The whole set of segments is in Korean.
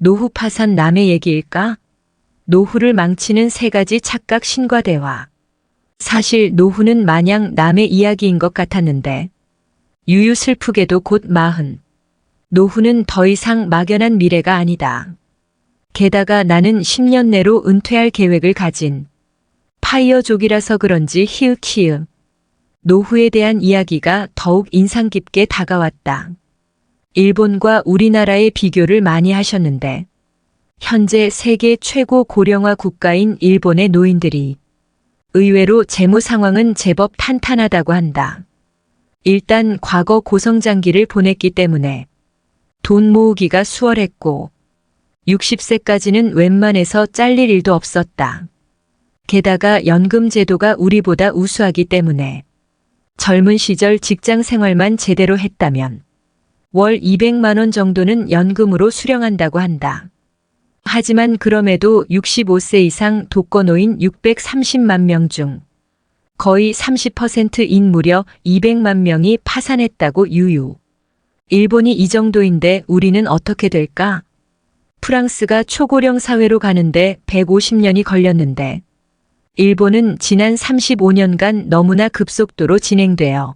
노후 파산 남의 얘기일까? 노후를 망치는 세 가지 착각 신과대화. 사실 노후는 마냥 남의 이야기인 것 같았는데 유유 슬프게도 곧 40. 노후는 더 이상 막연한 미래가 아니다. 게다가 나는 10년 내로 은퇴할 계획을 가진 파이어족이라서 그런지 히읗히읗 노후에 대한 이야기가 더욱 인상 깊게 다가왔다. 일본과 우리나라의 비교를 많이 하셨는데 현재 세계 최고 고령화 국가인 일본의 노인들이 의외로 재무 상황은 제법 탄탄하다고 한다. 일단 과거 고성장기를 보냈기 때문에 돈 모으기가 수월했고 60세까지는 웬만해서 잘릴 일도 없었다. 게다가 연금 제도가 우리보다 우수하기 때문에 젊은 시절 직장 생활만 제대로 했다면 월 200만 원 정도는 연금으로 수령한다고 한다. 하지만 그럼에도 65세 이상 독거노인 630만 명 중 거의 30%인 무려 200만 명이 파산했다고 유유. 일본이 이 정도인데 우리는 어떻게 될까? 프랑스가 초고령 사회로 가는데 150년이 걸렸는데 일본은 지난 35년간 너무나 급속도로 진행되어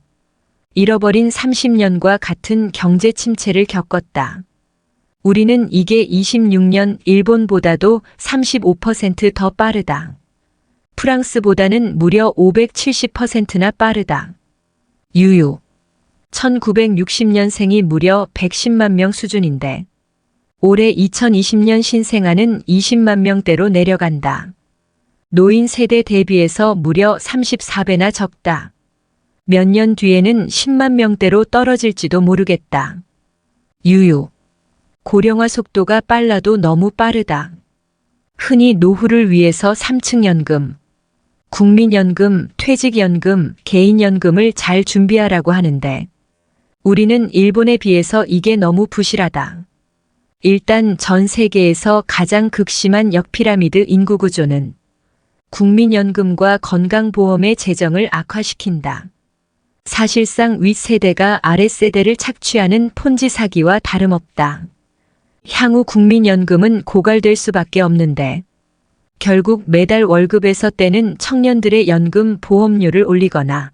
잃어버린 30년과 같은 경제 침체를 겪었다. 우리는 이게 26년 일본보다도 35%더 빠르다. 프랑스보다는 무려 570%나 빠르다. 유유. 1960년생이 무려 110만 명 수준인데 올해 2020년 신생아는 20만 명대로 내려간다. 노인 세대 대비해서 무려 34배나 적다. 몇 년 뒤에는 10만 명대로 떨어질지도 모르겠다. 유유. 고령화 속도가 빨라도 너무 빠르다. 흔히 노후를 위해서 3층 연금, 국민연금, 퇴직연금, 개인연금을 잘 준비하라고 하는데 우리는 일본에 비해서 이게 너무 부실하다. 일단 전 세계에서 가장 극심한 역피라미드 인구 구조는 국민연금과 건강보험의 재정을 악화시킨다. 사실상 윗세대가 아랫세대를 착취하는 폰지 사기와 다름없다. 향후 국민연금은 고갈될 수밖에 없는데 결국 매달 월급에서 떼는 청년들의 연금 보험료를 올리거나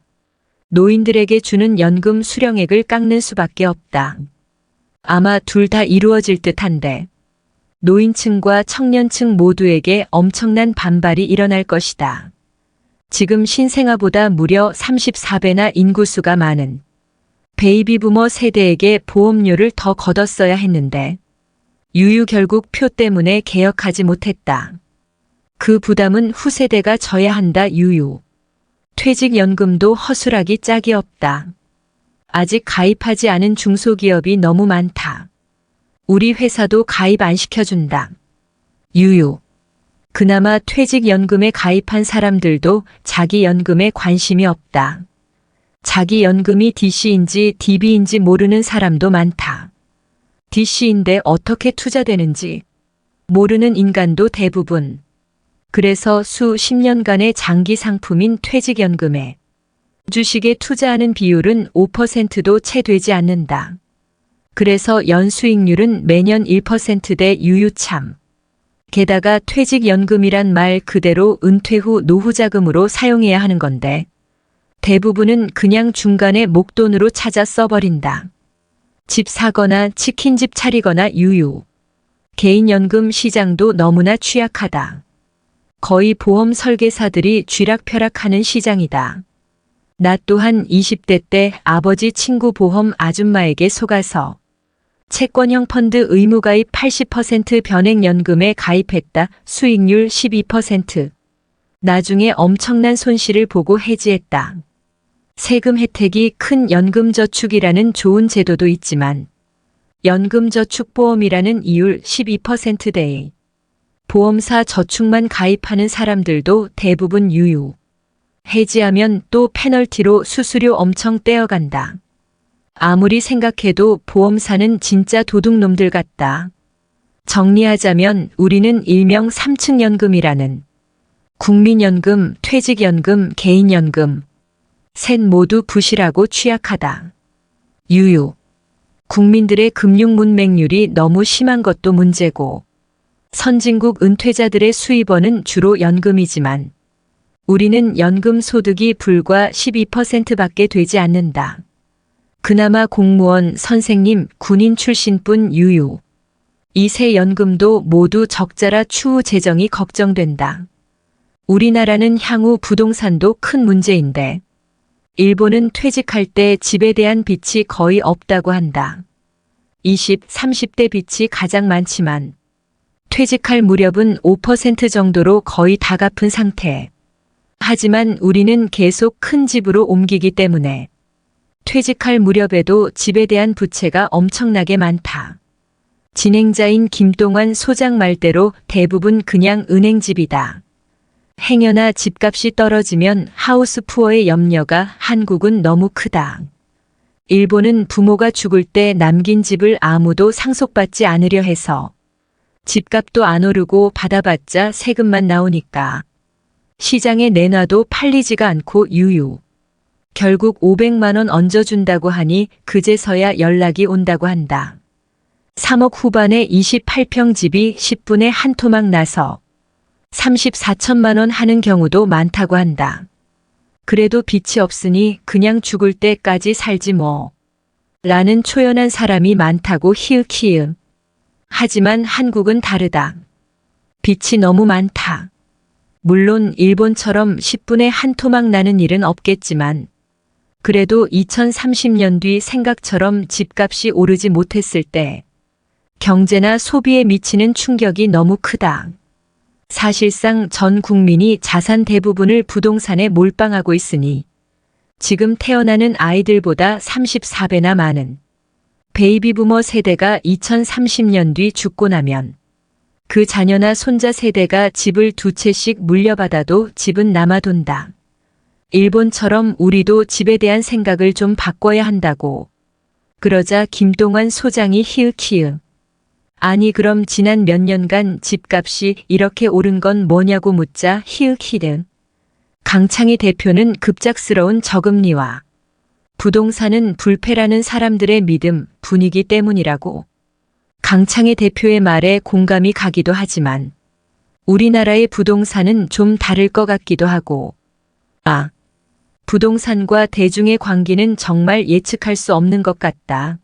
노인들에게 주는 연금 수령액을 깎는 수밖에 없다. 아마 둘 다 이루어질 듯한데 노인층과 청년층 모두에게 엄청난 반발이 일어날 것이다. 지금 신생아보다 무려 34배나 인구수가 많은 베이비부머 세대에게 보험료를 더 걷었어야 했는데 유유 결국 표 때문에 개혁하지 못했다. 그 부담은 후세대가 져야 한다 유유. 퇴직연금도 허술하기 짝이 없다. 아직 가입하지 않은 중소기업이 너무 많다. 우리 회사도 가입 안 시켜준다. 유유. 그나마 퇴직연금에 가입한 사람들도 자기 연금에 관심이 없다. 자기 연금이 DC인지 DB인지 모르는 사람도 많다. DC인데 어떻게 투자되는지 모르는 인간도 대부분. 그래서 수십 년간의 장기 상품인 퇴직연금에 주식에 투자하는 비율은 5%도 채 되지 않는다. 그래서 연수익률은 매년 1%대 유유참. 게다가 퇴직연금이란 말 그대로 은퇴 후 노후자금으로 사용해야 하는 건데 대부분은 그냥 중간에 목돈으로 찾아 써버린다. 집 사거나 치킨집 차리거나 유유. 개인연금 시장도 너무나 취약하다. 거의 보험 설계사들이 쥐락펴락하는 시장이다. 나 또한 20대 때 아버지 친구 보험 아줌마에게 속아서 채권형 펀드 의무가입 80% 변액연금에 가입했다. 수익률 12%. 나중에 엄청난 손실을 보고 해지했다. 세금 혜택이 큰 연금저축이라는 좋은 제도도 있지만 연금저축보험이라는 이율 12%대의 보험사 저축만 가입하는 사람들도 대부분 유유. 해지하면 또 페널티로 수수료 엄청 떼어간다. 아무리 생각해도 보험사는 진짜 도둑놈들 같다. 정리하자면 우리는 일명 3층 연금이라는 국민연금, 퇴직연금, 개인연금 셋 모두 부실하고 취약하다. 유유. 국민들의 금융 문맹률이 너무 심한 것도 문제고, 선진국 은퇴자들의 수입원은 주로 연금이지만, 우리는 연금 소득이 불과 12%밖에 되지 않는다. 그나마 공무원, 선생님, 군인 출신뿐 유유. 이 세 연금도 모두 적자라 추후 재정이 걱정된다. 우리나라는 향후 부동산도 큰 문제인데, 일본은 퇴직할 때 집에 대한 빚이 거의 없다고 한다. 20, 30대 빚이 가장 많지만, 퇴직할 무렵은 5% 정도로 거의 다 갚은 상태. 하지만 우리는 계속 큰 집으로 옮기기 때문에 퇴직할 무렵에도 집에 대한 부채가 엄청나게 많다. 진행자인 김동완 소장 말대로 대부분 그냥 은행집이다. 행여나 집값이 떨어지면 하우스 푸어의 염려가 한국은 너무 크다. 일본은 부모가 죽을 때 남긴 집을 아무도 상속받지 않으려 해서 집값도 안 오르고 받아봤자 세금만 나오니까 시장에 내놔도 팔리지가 않고 유유. 결국 500만 원 얹어준다고 하니 그제서야 연락이 온다고 한다. 3억 후반에 28평 집이 10분에 한 토막 나서 34천만 원 하는 경우도 많다고 한다. 그래도 빚이 없으니 그냥 죽을 때까지 살지 뭐. 라는 초연한 사람이 많다고 히읗히읗. 하지만 한국은 다르다. 빚이 너무 많다. 물론 일본처럼 10분에 한 토막 나는 일은 없겠지만 그래도 2030년 뒤 생각처럼 집값이 오르지 못했을 때 경제나 소비에 미치는 충격이 너무 크다. 사실상 전 국민이 자산 대부분을 부동산에 몰빵하고 있으니 지금 태어나는 아이들보다 34배나 많은 베이비부머 세대가 2030년 뒤 죽고 나면 그 자녀나 손자 세대가 집을 2채씩 물려받아도 집은 남아돈다. 일본처럼 우리도 집에 대한 생각을 좀 바꿔야 한다고. 그러자 김동완 소장이 히읗히읗. 아니 그럼 지난 몇 년간 집값이 이렇게 오른 건 뭐냐고 묻자 히읗히읗. 강창희 대표는 급작스러운 저금리와 부동산은 불패라는 사람들의 믿음, 분위기 때문이라고. 강창희 대표의 말에 공감이 가기도 하지만 우리나라의 부동산은 좀 다를 것 같기도 하고 부동산과 대중의 관계는 정말 예측할 수 없는 것 같다.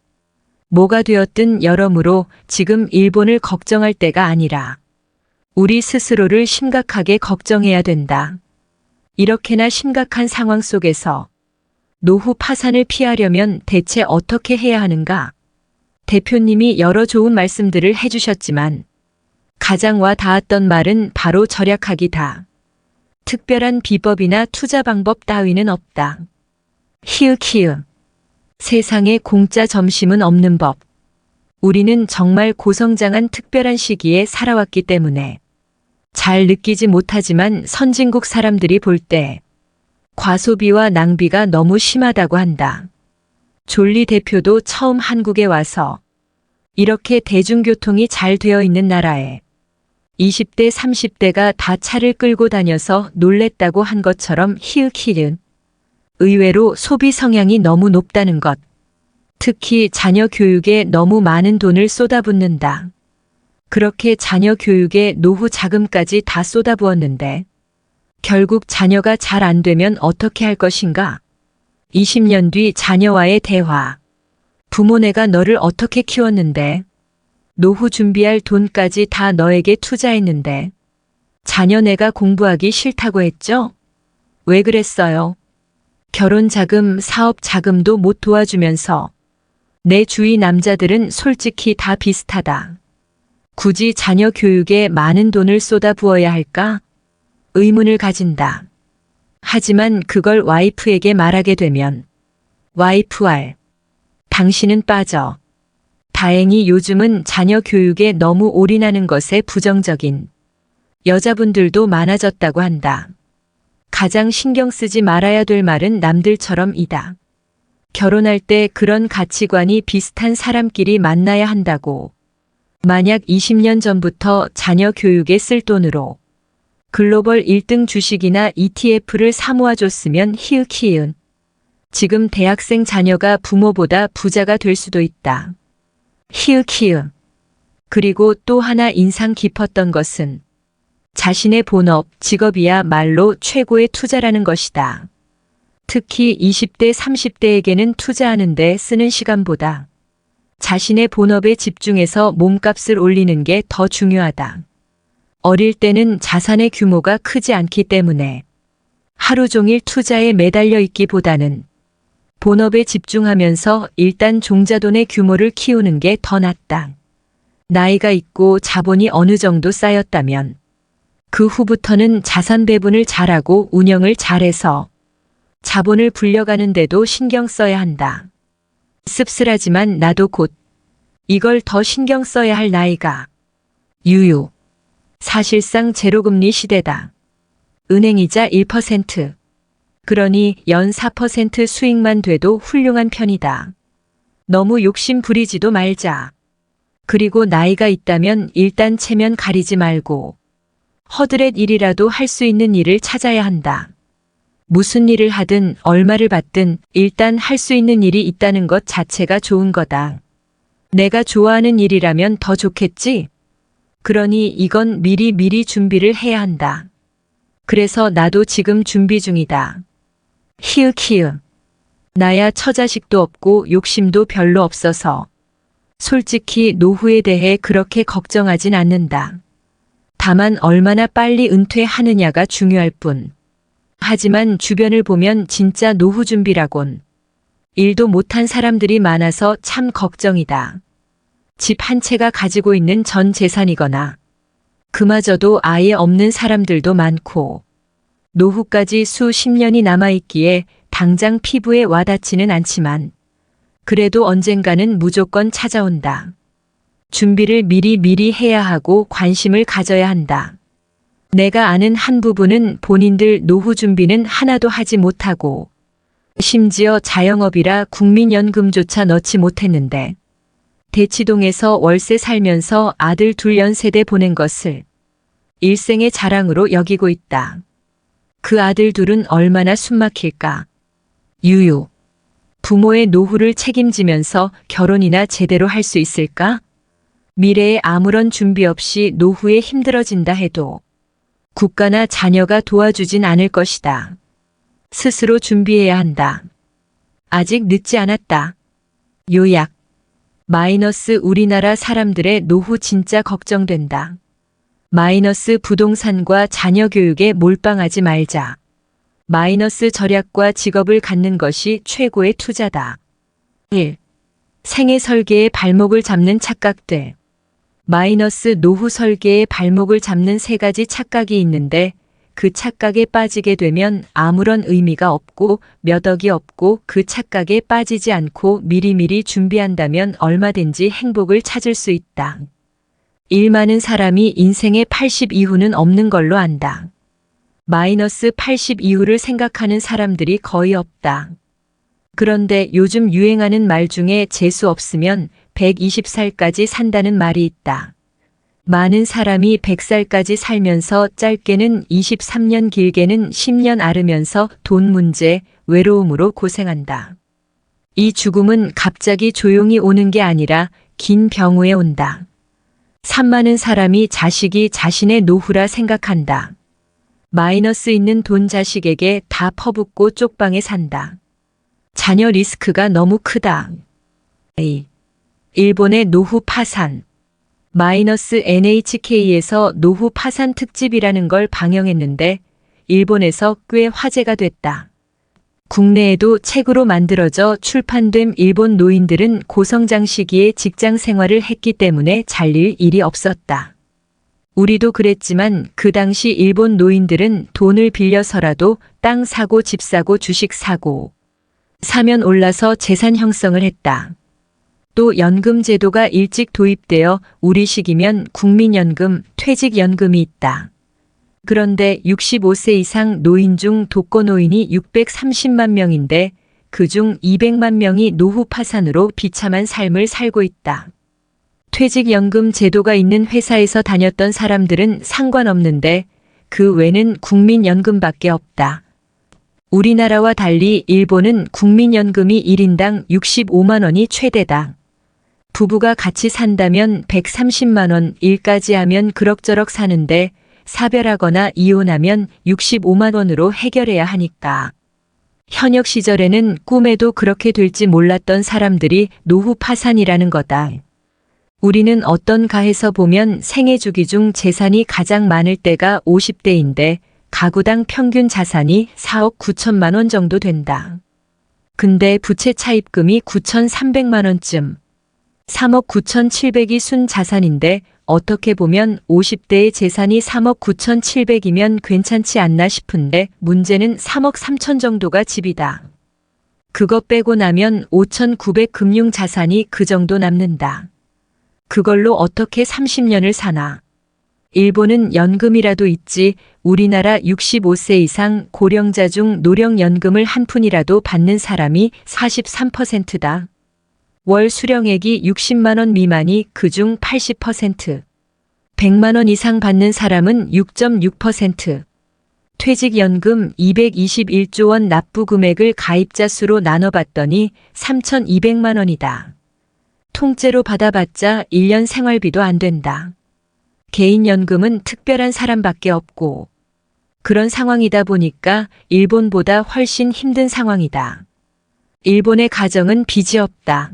뭐가 되었든 여러모로 지금 일본을 걱정할 때가 아니라 우리 스스로를 심각하게 걱정해야 된다. 이렇게나 심각한 상황 속에서 노후 파산을 피하려면 대체 어떻게 해야 하는가? 대표님이 여러 좋은 말씀들을 해주셨지만 가장 와 닿았던 말은 바로 절약하기다. 특별한 비법이나 투자 방법 따위는 없다. 히읗히읗. 세상에 공짜 점심은 없는 법. 우리는 정말 고성장한 특별한 시기에 살아왔기 때문에 잘 느끼지 못하지만 선진국 사람들이 볼 때 과소비와 낭비가 너무 심하다고 한다. 졸리 대표도 처음 한국에 와서 이렇게 대중교통이 잘 되어 있는 나라에 20대, 30대가 다 차를 끌고 다녀서 놀랬다고 한 것처럼 히읗히읗. 의외로 소비 성향이 너무 높다는 것. 특히 자녀 교육에 너무 많은 돈을 쏟아붓는다. 그렇게 자녀 교육에 노후 자금까지 다 쏟아부었는데 결국 자녀가 잘 안 되면 어떻게 할 것인가? 20년 뒤 자녀와의 대화. 부모 내가 너를 어떻게 키웠는데? 노후 준비할 돈까지 다 너에게 투자했는데. 자녀 내가 공부하기 싫다고 했죠? 왜 그랬어요? 결혼 자금, 사업 자금도 못 도와주면서 내 주위 남자들은 솔직히 다 비슷하다. 굳이 자녀 교육에 많은 돈을 쏟아부어야 할까? 의문을 가진다. 하지만 그걸 와이프에게 말하게 되면 와이프 알. 당신은 빠져. 다행히 요즘은 자녀 교육에 너무 올인하는 것에 부정적인 여자분들도 많아졌다고 한다. 가장 신경 쓰지 말아야 될 말은 남들처럼 이다. 결혼할 때 그런 가치관이 비슷한 사람끼리 만나야 한다고. 만약 20년 전부터 자녀 교육에 쓸 돈으로 글로벌 1등 주식이나 ETF를 사모아줬으면 히읗히읗. 지금 대학생 자녀가 부모보다 부자가 될 수도 있다. 히읗히읗. 그리고 또 하나 인상 깊었던 것은 자신의 본업, 직업이야말로 최고의 투자라는 것이다. 특히 20대, 30대에게는 투자하는데 쓰는 시간보다 자신의 본업에 집중해서 몸값을 올리는 게 더 중요하다. 어릴 때는 자산의 규모가 크지 않기 때문에 하루 종일 투자에 매달려 있기보다는 본업에 집중하면서 일단 종자돈의 규모를 키우는 게 더 낫다. 나이가 있고 자본이 어느 정도 쌓였다면 그 후부터는 자산 배분을 잘하고 운영을 잘해서 자본을 불려가는데도 신경 써야 한다. 씁쓸하지만 나도 곧 이걸 더 신경 써야 할 나이가 유유. 사실상 제로금리 시대다. 은행이자 1%. 그러니 연 4% 수익만 돼도 훌륭한 편이다. 너무 욕심 부리지도 말자. 그리고 나이가 있다면 일단 체면 가리지 말고 허드렛 일이라도 할 수 있는 일을 찾아야 한다. 무슨 일을 하든 얼마를 받든 일단 할 수 있는 일이 있다는 것 자체가 좋은 거다. 내가 좋아하는 일이라면 더 좋겠지? 그러니 이건 미리 준비를 해야 한다. 그래서 나도 지금 준비 중이다. 히읗히읗. 나야 처자식도 없고 욕심도 별로 없어서 솔직히 노후에 대해 그렇게 걱정하진 않는다. 다만 얼마나 빨리 은퇴하느냐가 중요할 뿐. 하지만 주변을 보면 진짜 노후 준비라곤 일도 못한 사람들이 많아서 참 걱정이다. 집 한 채가 가지고 있는 전 재산이거나 그마저도 아예 없는 사람들도 많고 노후까지 수십 년이 남아있기에 당장 피부에 와닿지는 않지만 그래도 언젠가는 무조건 찾아온다. 준비를 미리 해야 하고 관심을 가져야 한다. 내가 아는 한 부부는 본인들 노후 준비는 하나도 하지 못하고 심지어 자영업이라 국민연금조차 넣지 못했는데 대치동에서 월세 살면서 아들 둘 연세대 보낸 것을 일생의 자랑으로 여기고 있다. 그 아들 둘은 얼마나 숨막힐까. 유유. 부모의 노후를 책임지면서 결혼이나 제대로 할 수 있을까? 미래에 아무런 준비 없이 노후에 힘들어진다 해도 국가나 자녀가 도와주진 않을 것이다. 스스로 준비해야 한다. 아직 늦지 않았다. 요약. 마이너스 우리나라 사람들의 노후 진짜 걱정된다. 마이너스 부동산과 자녀 교육에 몰빵하지 말자. 마이너스 절약과 직업을 갖는 것이 최고의 투자다. 1. 생애 설계의 발목을 잡는 착각들. 마이너스 노후 설계의 발목을 잡는 세 가지 착각이 있는데 그 착각에 빠지게 되면 아무런 의미가 없고 몇 억이 없고 그 착각에 빠지지 않고 미리 준비한다면 얼마든지 행복을 찾을 수 있다. 일 많은 사람이 인생의 80 이후는 없는 걸로 안다. 마이너스 80 이후를 생각하는 사람들이 거의 없다. 그런데 요즘 유행하는 말 중에 재수 없으면 120살까지 산다는 말이 있다. 많은 사람이 100살까지 살면서 짧게는 23년 길게는 10년 앓으면서 돈 문제, 외로움으로 고생한다. 이 죽음은 갑자기 조용히 오는 게 아니라 긴 병 후에 온다. 산 많은 사람이 자식이 자신의 노후라 생각한다. 마이너스 있는 돈 자식에게 다 퍼붓고 쪽방에 산다. 자녀 리스크가 너무 크다. 일본의 노후 파산. 마이너스 NHK에서 노후 파산 특집이라는 걸 방영했는데 일본에서 꽤 화제가 됐다. 국내에도 책으로 만들어져 출판된 일본 노인들은 고성장 시기에 직장 생활을 했기 때문에 잘릴 일이 없었다. 우리도 그랬지만 그 당시 일본 노인들은 돈을 빌려서라도 땅 사고 집 사고 주식 사고 사면 올라서 재산 형성을 했다. 또 연금 제도가 일찍 도입되어 우리 시기면 국민연금, 퇴직연금이 있다. 그런데 65세 이상 노인 중 독거노인이 630만 명인데 그중 200만 명이 노후 파산으로 비참한 삶을 살고 있다. 퇴직연금 제도가 있는 회사에서 다녔던 사람들은 상관없는데 그 외는 국민연금밖에 없다. 우리나라와 달리 일본은 국민연금이 1인당 65만 원이 최대다. 부부가 같이 산다면 130만 원 일까지 하면 그럭저럭 사는데 사별하거나 이혼하면 65만 원으로 해결해야 하니까. 현역 시절에는 꿈에도 그렇게 될지 몰랐던 사람들이 노후 파산이라는 거다. 우리는 어떤 가에서 보면 생애 주기 중 재산이 가장 많을 때가 50대인데 가구당 평균 자산이 4억 9천만 원 정도 된다. 근데 부채 차입금이 9,300만 원쯤. 3억 9,700이 순 자산인데 어떻게 보면 50대의 재산이 3억 9,700이면 괜찮지 않나 싶은데 문제는 3억 3천 정도가 집이다. 그거 빼고 나면 5,900 금융 자산이 그 정도 남는다. 그걸로 어떻게 30년을 사나. 일본은 연금이라도 있지 우리나라 65세 이상 고령자 중 노령연금을 한 푼이라도 받는 사람이 43%다. 월 수령액이 60만 원 미만이 그중 80%. 100만 원 이상 받는 사람은 6.6%. 퇴직연금 221조 원 납부 금액을 가입자 수로 나눠봤더니 3,200만 원이다. 통째로 받아봤자 1년 생활비도 안 된다. 개인연금은 특별한 사람밖에 없고 그런 상황이다 보니까 일본보다 훨씬 힘든 상황이다. 일본의 가정은 빚이 없다.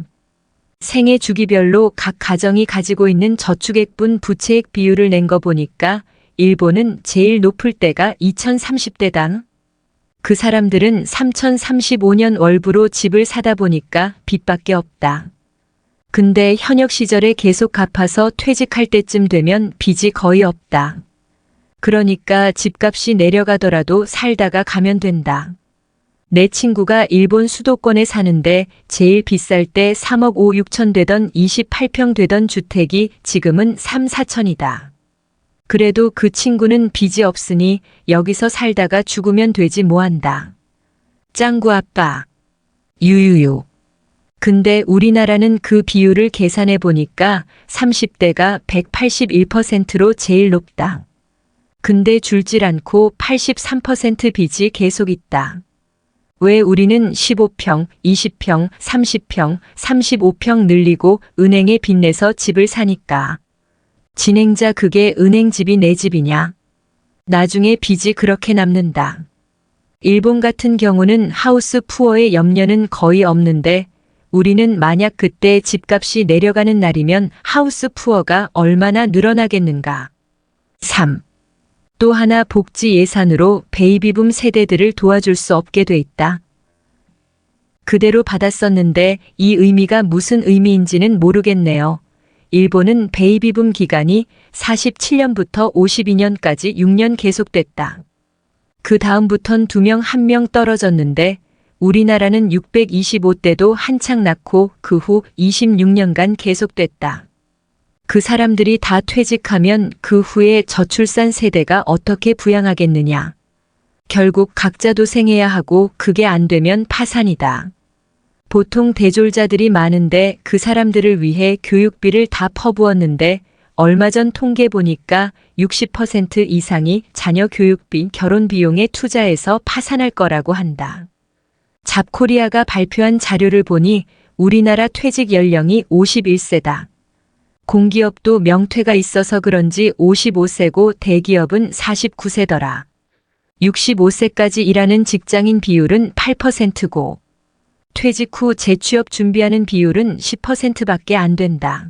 생애 주기별로 각 가정이 가지고 있는 저축액분 부채액 비율을 낸 거 보니까 일본은 제일 높을 때가 2030대당. 그 사람들은 3035년 월부로 집을 사다 보니까 빚밖에 없다. 근데 현역 시절에 계속 갚아서 퇴직할 때쯤 되면 빚이 거의 없다. 그러니까 집값이 내려가더라도 살다가 가면 된다. 내 친구가 일본 수도권에 사는데 제일 비쌀 때 3억 5, 6천 되던 28평 되던 주택이 지금은 3, 4천이다. 그래도 그 친구는 빚이 없으니 여기서 살다가 죽으면 되지 뭐한다. 짱구 아빠. 유유유. 근데 우리나라는 그 비율을 계산해 보니까 30대가 181%로 제일 높다. 근데 줄질 않고 83% 빚이 계속 있다. 왜 우리는 15평, 20평, 30평, 35평 늘리고 은행에 빚내서 집을 사니까. 진행자 그게 은행집이 내 집이냐? 나중에 빚이 그렇게 남는다. 일본 같은 경우는 하우스 푸어의 염려는 거의 없는데 우리는 만약 그때 집값이 내려가는 날이면 하우스 푸어가 얼마나 늘어나겠는가. 3. 또 하나 복지 예산으로 베이비붐 세대들을 도와줄 수 없게 돼 있다. 그대로 받았었는데 이 의미가 무슨 의미인지는 모르겠네요. 일본은 베이비붐 기간이 47년부터 52년까지 6년 계속됐다. 그 다음부턴 2명 1명 떨어졌는데 우리나라는 625대도 한창 낳고 그 후 26년간 계속됐다. 그 사람들이 다 퇴직하면 그 후에 저출산 세대가 어떻게 부양하겠느냐. 결국 각자 도생해야 하고 그게 안 되면 파산이다. 보통 대졸자들이 많은데 그 사람들을 위해 교육비를 다 퍼부었는데 얼마 전 통계 보니까 60% 이상이 자녀 교육비, 결혼 비용에 투자해서 파산할 거라고 한다. 잡코리아가 발표한 자료를 보니 우리나라 퇴직 연령이 51세다. 공기업도 명퇴가 있어서 그런지 55세고 대기업은 49세더라. 65세까지 일하는 직장인 비율은 8%고 퇴직 후 재취업 준비하는 비율은 10%밖에 안 된다.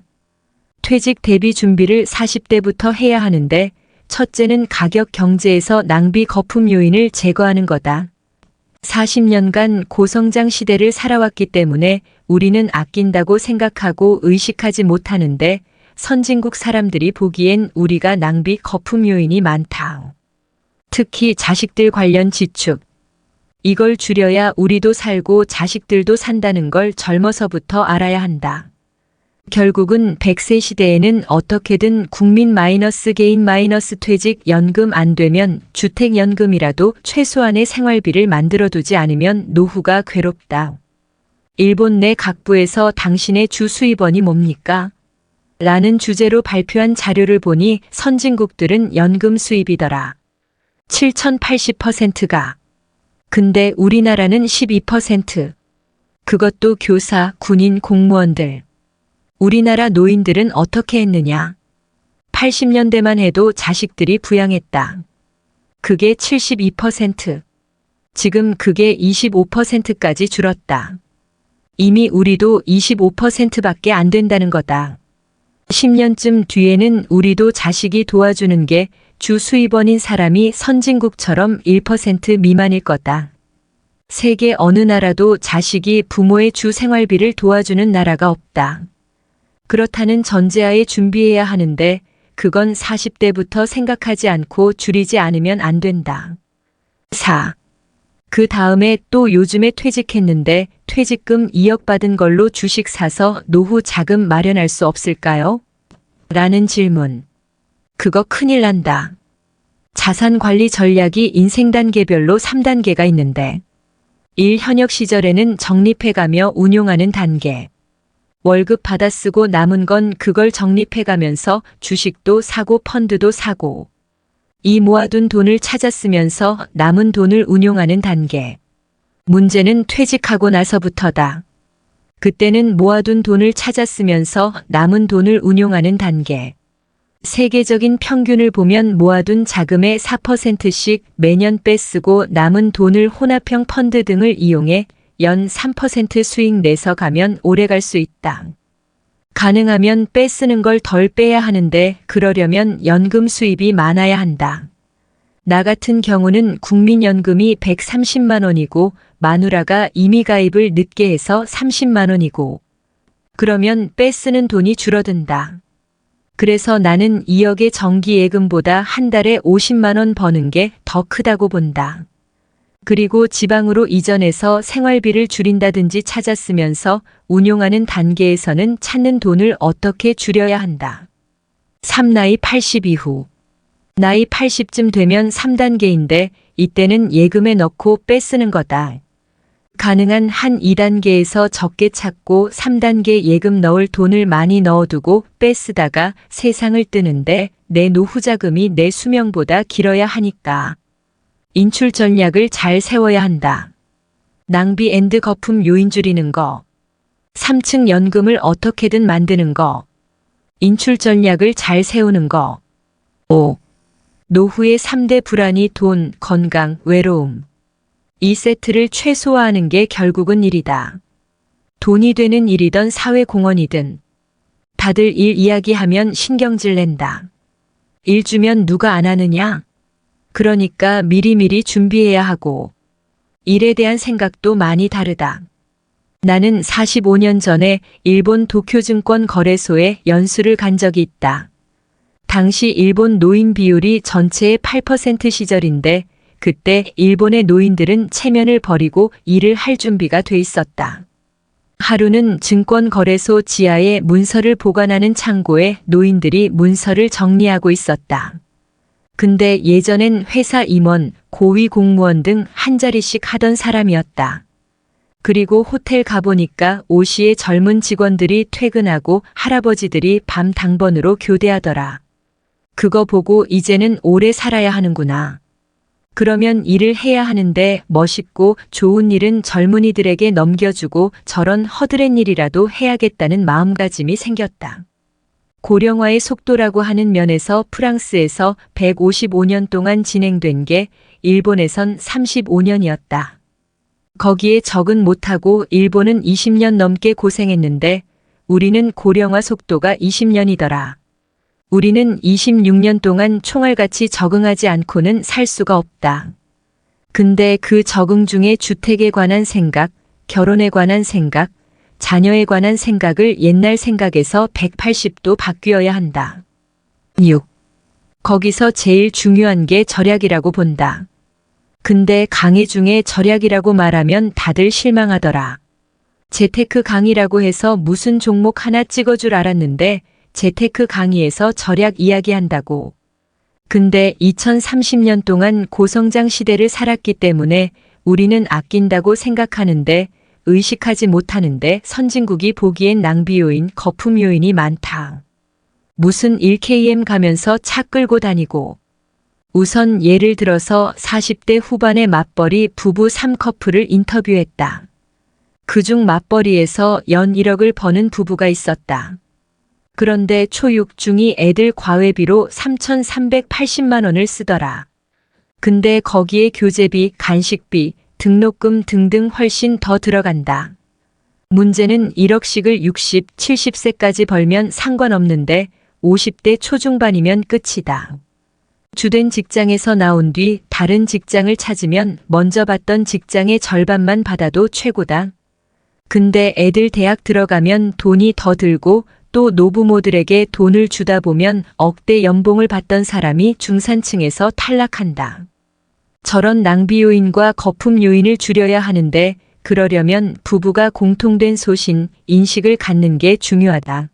퇴직 대비 준비를 40대부터 해야 하는데 첫째는 가격 경제에서 낭비 거품 요인을 제거하는 거다. 40년간 고성장 시대를 살아왔기 때문에 우리는 아낀다고 생각하고 의식하지 못하는데 선진국 사람들이 보기엔 우리가 낭비 거품 요인이 많다. 특히 자식들 관련 지축. 이걸 줄여야 우리도 살고 자식들도 산다는 걸 젊어서부터 알아야 한다. 결국은 100세 시대에는 어떻게든 국민 마이너스 개인 마이너스 퇴직 연금 안 되면 주택연금이라도 최소한의 생활비를 만들어두지 않으면 노후가 괴롭다. 일본 내 각부에서 당신의 주 수입원이 뭡니까? 라는 주제로 발표한 자료를 보니 선진국들은 연금 수입이더라. 7,080%가. 근데 우리나라는 12%. 그것도 교사, 군인, 공무원들. 우리나라 노인들은 어떻게 했느냐? 80년대만 해도 자식들이 부양했다. 그게 72%. 지금 그게 25%까지 줄었다. 이미 우리도 25%밖에 안 된다는 거다. 10년쯤 뒤에는 우리도 자식이 도와주는 게 주 수입원인 사람이 선진국처럼 1% 미만일 거다. 세계 어느 나라도 자식이 부모의 주 생활비를 도와주는 나라가 없다. 그렇다는 전제하에 준비해야 하는데 그건 40대부터 생각하지 않고 줄이지 않으면 안 된다. 4. 그 다음에 또 요즘에 퇴직했는데 퇴직금 2억 받은 걸로 주식 사서 노후 자금 마련할 수 없을까요? 라는 질문. 그거 큰일 난다. 자산 관리 전략이 인생 단계별로 3단계가 있는데 1. 현역 시절에는 적립해가며 운용하는 단계. 월급 받아 쓰고 남은 건 그걸 적립해가면서 주식도 사고 펀드도 사고. 2. 모아둔 돈을 찾아 쓰면서 남은 돈을 운용하는 단계. 문제는 퇴직하고 나서부터다. 그때는 모아둔 돈을 찾아 쓰면서 남은 돈을 운용하는 단계. 세계적인 평균을 보면 모아둔 자금의 4%씩 매년 빼쓰고 남은 돈을 혼합형 펀드 등을 이용해 연 3% 수익 내서 가면 오래 갈 수 있다. 가능하면 빼쓰는 걸 덜 빼야 하는데 그러려면 연금 수입이 많아야 한다. 나 같은 경우는 국민연금이 130만 원이고 마누라가 이미 가입을 늦게 해서 30만 원이고 그러면 빼쓰는 돈이 줄어든다. 그래서 나는 2억의 정기예금보다 한 달에 50만 원 버는 게 더 크다고 본다. 그리고 지방으로 이전해서 생활비를 줄인다든지 찾아 쓰면서 운용하는 단계에서는 찾는 돈을 어떻게 줄여야 한다. 3. 나이 80 이후. 나이 80쯤 되면 3단계인데 이때는 예금에 넣고 빼쓰는 거다. 가능한 한 2단계에서 적게 찾고 3단계 예금 넣을 돈을 많이 넣어두고 빼쓰다가 세상을 뜨는데 내 노후자금이 내 수명보다 길어야 하니까. 인출 전략을 잘 세워야 한다. 낭비 앤드 거품 요인 줄이는 거. 3층 연금을 어떻게든 만드는 거. 인출 전략을 잘 세우는 거. 5. 노후의 3대 불안이 돈, 건강, 외로움. 이 세트를 최소화하는 게 결국은 일이다. 돈이 되는 일이든 사회공헌이든. 다들 일 이야기하면 신경질 낸다. 일 주면 누가 안 하느냐? 그러니까 미리미리 준비해야 하고. 일에 대한 생각도 많이 다르다. 나는 45년 전에 일본 도쿄증권 거래소에 연수를 간 적이 있다. 당시 일본 노인 비율이 전체의 8% 시절인데 그때 일본의 노인들은 체면을 버리고 일을 할 준비가 돼 있었다. 하루는 증권거래소 지하에 문서를 보관하는 창고에 노인들이 문서를 정리하고 있었다. 근데 예전엔 회사 임원, 고위 공무원 등 한 자리씩 하던 사람이었다. 그리고 호텔 가보니까 5시에 젊은 직원들이 퇴근하고 할아버지들이 밤 당번으로 교대하더라. 그거 보고 이제는 오래 살아야 하는구나. 그러면 일을 해야 하는데 멋있고 좋은 일은 젊은이들에게 넘겨주고 저런 허드렛 일이라도 해야겠다는 마음가짐이 생겼다. 고령화의 속도라고 하는 면에서 프랑스에서 155년 동안 진행된 게 일본에선 35년이었다. 거기에 적응 못하고 일본은 20년 넘게 고생했는데 우리는 고령화 속도가 20년이더라. 우리는 26년 동안 총알같이 적응하지 않고는 살 수가 없다. 근데 그 적응 중에 주택에 관한 생각, 결혼에 관한 생각, 자녀에 관한 생각을 옛날 생각에서 180도 바뀌어야 한다. 6. 거기서 제일 중요한 게 절약이라고 본다. 근데 강의 중에 절약이라고 말하면 다들 실망하더라. 재테크 강의라고 해서 무슨 종목 하나 찍어줄 알았는데 재테크 강의에서 절약 이야기한다고. 근데 2030년 동안 고성장 시대를 살았기 때문에 우리는 아낀다고 생각하는데 의식하지 못하는데 선진국이 보기엔 낭비 요인, 거품 요인이 많다. 무슨 1km 가면서 차 끌고 다니고 우선 예를 들어서 40대 후반의 맞벌이 부부 3커플을 인터뷰했다. 그중 맞벌이에서 연 1억을 버는 부부가 있었다. 그런데 초6 중이 애들 과외비로 3,380만 원을 쓰더라. 근데 거기에 교재비, 간식비, 등록금 등등 훨씬 더 들어간다. 문제는 1억씩을 60, 70세까지 벌면 상관없는데 50대 초중반이면 끝이다. 주된 직장에서 나온 뒤 다른 직장을 찾으면 먼저 받던 직장의 절반만 받아도 최고다. 근데 애들 대학 들어가면 돈이 더 들고 또 노부모들에게 돈을 주다 보면 억대 연봉을 받던 사람이 중산층에서 탈락한다. 저런 낭비 요인과 거품 요인을 줄여야 하는데 그러려면 부부가 공통된 소신, 인식을 갖는 게 중요하다.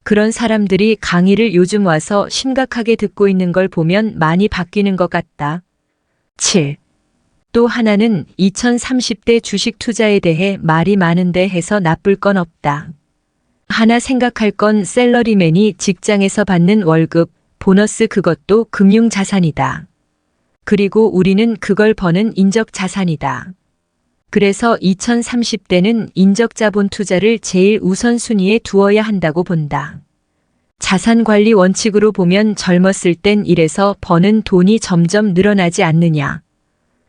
그런 사람들이 강의를 요즘 와서 심각하게 듣고 있는 걸 보면 많이 바뀌는 것 같다. 7. 또 하나는 2030대 주식 투자에 대해 말이 많은데 해서 나쁠 건 없다. 하나 생각할 건 셀러리맨이 직장에서 받는 월급, 보너스 그것도 금융자산이다. 그리고 우리는 그걸 버는 인적자산이다. 그래서 2030대는 인적자본 투자를 제일 우선순위에 두어야 한다고 본다. 자산관리 원칙으로 보면 젊었을 땐 일해서 버는 돈이 점점 늘어나지 않느냐.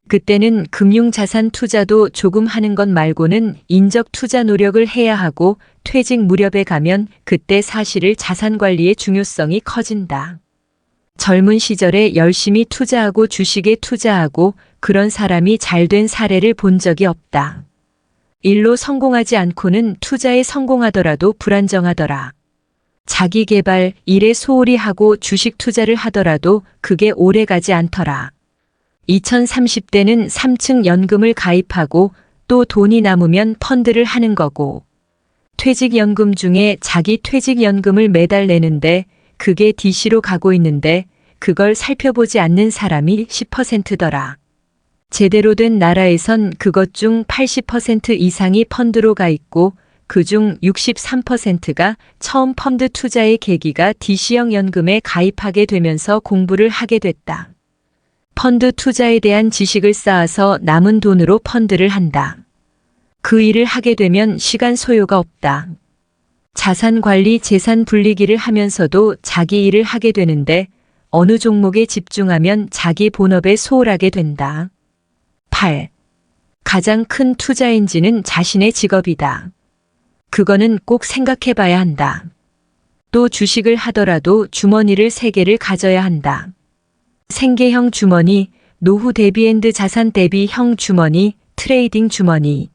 그때는 금융자산 투자도 조금 하는 것 말고는 인적 투자 노력을 해야 하고 퇴직 무렵에 가면 그때 사실을 자산관리의 중요성이 커진다. 젊은 시절에 열심히 투자하고 주식에 투자하고 그런 사람이 잘된 사례를 본 적이 없다. 일로 성공하지 않고는 투자에 성공하더라도 불안정하더라. 자기 개발, 일에 소홀히 하고 주식 투자를 하더라도 그게 오래 가지 않더라. 2030대는 3층 연금을 가입하고 또 돈이 남으면 펀드를 하는 거고 퇴직연금 중에 자기 퇴직연금을 매달 내는데 그게 DC로 가고 있는데 그걸 살펴보지 않는 사람이 10%더라. 제대로 된 나라에선 그것 중 80% 이상이 펀드로 가 있고 그중 63%가 처음 펀드 투자의 계기가 DC형 연금에 가입하게 되면서 공부를 하게 됐다. 펀드 투자에 대한 지식을 쌓아서 남은 돈으로 펀드를 한다. 그 일을 하게 되면 시간 소요가 없다. 자산 관리, 재산 분리기를 하면서도 자기 일을 하게 되는데 어느 종목에 집중하면 자기 본업에 소홀하게 된다. 8. 가장 큰 투자 엔진은 자신의 직업이다. 그거는 꼭 생각해 봐야 한다. 또 주식을 하더라도 주머니를 3개를 가져야 한다. 생계형 주머니, 노후 대비앤드 자산 대비형 주머니, 트레이딩 주머니.